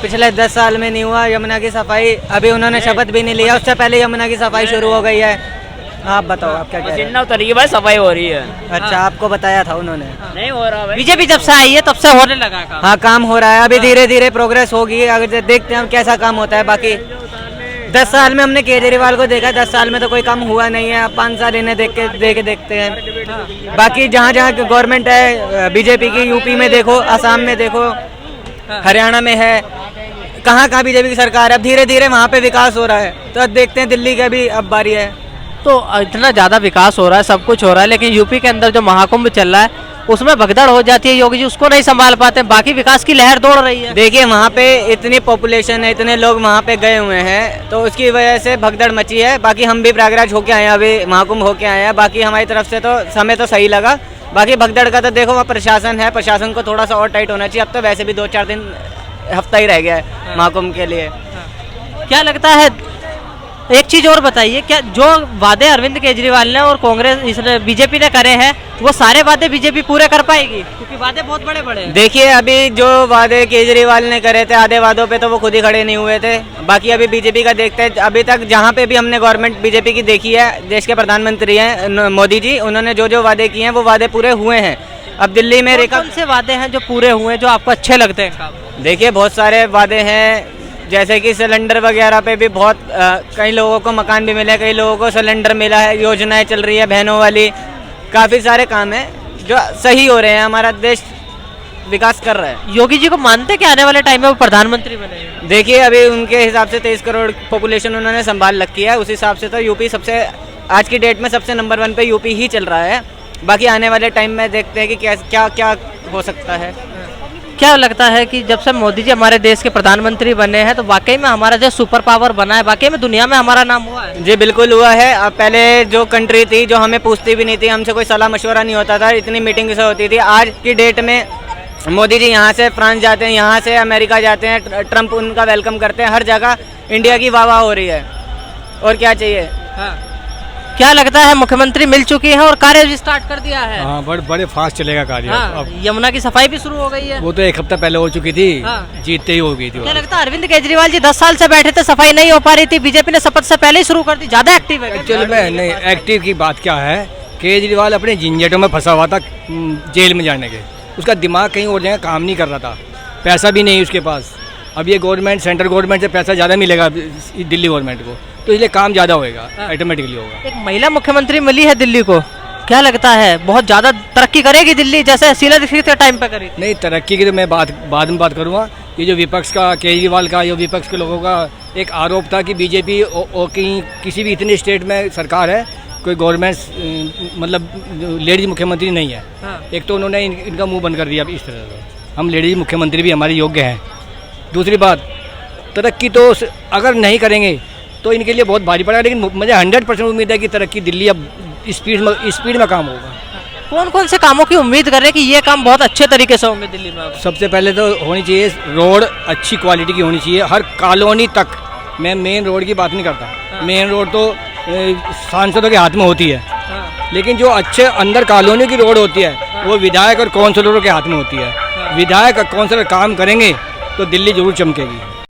पिछले 10 साल में नहीं हुआ यमुना की सफाई। अभी उन्होंने शपथ भी नहीं लिया, उससे पहले यमुना की सफाई शुरू हो गई है। आप बताओ, आप क्या कह रहे हैं? तरीके भाई सफाई हो रही है। अच्छा, आपको बताया था उन्होंने? नहीं हो रहा भाई। बीजेपी जब से आई है तब से होने लगा काम। हाँ, काम हो रहा है, अभी धीरे धीरे प्रोग्रेस होगी। अगर देखते हैं हम कैसा काम होता है। बाकी 10 साल में हमने केजरीवाल को देखा, 10 साल में तो कोई काम हुआ नहीं है। 5 साल इन्हें देखते हैं। बाकी जहाँ जहाँ गवर्नमेंट है बीजेपी की, यूपी में देखो, असम में देखो, हरियाणा में है, कहाँ कहाँ बीजेपी की सरकार है। अब धीरे धीरे वहाँ पे विकास हो रहा है। तो अब देखते हैं दिल्ली का भी अब बारी है। तो इतना ज़्यादा विकास हो रहा है, सब कुछ हो रहा है, लेकिन यूपी के अंदर जो महाकुंभ चल रहा है उसमें भगदड़ हो जाती है। योगी जी उसको नहीं संभाल पाते, बाकी विकास की लहर दौड़ रही है। देखिए, वहाँ पे इतनी पॉपुलेशन है, इतने लोग वहाँ पे गए हुए हैं, तो उसकी वजह से भगदड़ मची है। बाकी हम भी प्रयागराज होके आए हैं, अभी महाकुंभ होके आए हैं। बाकी हमारी तरफ से तो समय तो सही लगा। बाकी भगदड़ का तो देखो, वहाँ प्रशासन है, प्रशासन को थोड़ा सा और टाइट होना चाहिए। अब तो वैसे भी 2-4 दिन, हफ्ता ही रह गया है महाकुंभ के लिए। क्या लगता है, एक चीज और बताइए, क्या जो वादे अरविंद केजरीवाल ने और कांग्रेस इसने बीजेपी ने करे हैं वो सारे वादे बीजेपी पूरे कर पाएगी? क्योंकि वादे बहुत बड़े बड़े हैं। देखिए, अभी जो वादे केजरीवाल ने करे थे, आधे वादों पे तो वो खुद ही खड़े नहीं हुए थे। बाकी अभी बीजेपी का देखते हैं। अभी तक जहाँ पे भी हमने गवर्नमेंट बीजेपी की देखी है, देश के प्रधानमंत्री हैं मोदी जी, उन्होंने जो जो वादे किए हैं वो वादे पूरे हुए हैं। अब दिल्ली में कौन से वादे हैं जो पूरे हुए हैं, जो आपको अच्छे लगते हैं? देखिए, बहुत सारे वादे हैं, जैसे कि सिलेंडर वगैरह पे भी बहुत कई लोगों को मकान भी मिले, कई लोगों को सिलेंडर मिला है, योजनाएं चल रही है बहनों वाली। काफ़ी सारे काम हैं जो सही हो रहे हैं। हमारा देश विकास कर रहा है। योगी जी को मानते कि आने वाले टाइम में वो प्रधानमंत्री बने? देखिए, अभी उनके हिसाब से 23 करोड़ पॉपुलेशन उन्होंने संभाल रखी है। उस हिसाब से तो यूपी सबसे, आज की डेट में सबसे नंबर 1 पे यूपी ही चल रहा है। बाकी आने वाले टाइम में देखते हैं कि क्या क्या हो सकता है। क्या लगता है कि जब से मोदी जी हमारे देश के प्रधानमंत्री बने हैं तो वाकई में हमारा जो सुपर पावर बना है, वाकई में दुनिया में हमारा नाम हुआ है? जी बिल्कुल हुआ है। अब पहले जो कंट्री थी जो हमें पूछती भी नहीं थी, हमसे कोई सलाह मशवरा नहीं होता था, इतनी मीटिंग से होती थी। आज की डेट में मोदी जी यहाँ से फ्रांस जाते हैं, यहाँ से अमेरिका जाते हैं, ट्रंप उनका वेलकम करते हैं। हर जगह इंडिया की वाह वाह हो रही है। और क्या चाहिए? क्या लगता है, मुख्यमंत्री मिल चुकी है और कार्य भी स्टार्ट कर दिया है? हाँ, बड़े फास्ट चलेगा कार्य। अब यमुना की सफाई भी शुरू हो गई है। वो तो 1 हफ्ता पहले हो चुकी थी, जीतते ही हो गई थी। क्या लगता है, अरविंद केजरीवाल जी 10 साल से बैठे थे, सफाई नहीं हो पा रही थी, बीजेपी ने शपथ से पहले ही शुरू कर दी, ज्यादा एक्टिव है? एक्चुअली में नहीं, एक्टिव की बात क्या है, केजरीवाल अपने झंझटों में फंसा हुआ था जेल में जाने के। उसका दिमाग कहीं और जगह काम नहीं कर रहा था, पैसा भी नहीं उसके पास। अब ये गवर्नमेंट, सेंट्रल गवर्नमेंट से पैसा ज़्यादा मिलेगा दिल्ली गवर्नमेंट को, तो इसलिए काम ज़्यादा होएगा, ऑटोमेटिकली होगा। एक महिला मुख्यमंत्री मिली है दिल्ली को, क्या लगता है बहुत ज़्यादा तरक्की करेगी दिल्ली, जैसे शीला दीक्षित के टाइम पे करी? नहीं, तरक्की की तो मैं बाद में बात करूँगा। ये जो विपक्ष का, केजरीवाल का, ये विपक्ष के लोगों का एक आरोप था कि बीजेपी कहीं किसी भी इतने स्टेट में सरकार है, कोई गवर्नमेंट मतलब लेडीज मुख्यमंत्री नहीं है। एक तो उन्होंने इनका मुँह बंद कर दिया इस तरह से। हम लेडीज मुख्यमंत्री भी हमारे योग्य हैं। दूसरी बात, तरक्की तो अगर नहीं करेंगे तो इनके लिए बहुत भारी पड़ेगा, लेकिन मुझे 100% उम्मीद है कि तरक्की दिल्ली अब स्पीड में काम होगा। कौन कौन से कामों की उम्मीद कर रहे हैं कि ये काम बहुत अच्छे तरीके से होंगे दिल्ली में? सबसे पहले तो होनी चाहिए रोड, अच्छी क्वालिटी की होनी चाहिए हर कॉलोनी तक। मैं मेन रोड की बात नहीं करता, मेन रोड तो सांसदों के हाथ में होती है, लेकिन जो अच्छे अंदर कॉलोनी की रोड होती है वो विधायक और काउंसलरों के हाथ में होती है। विधायक और काउंसलर काम करेंगे तो दिल्ली जरूर चमकेगी।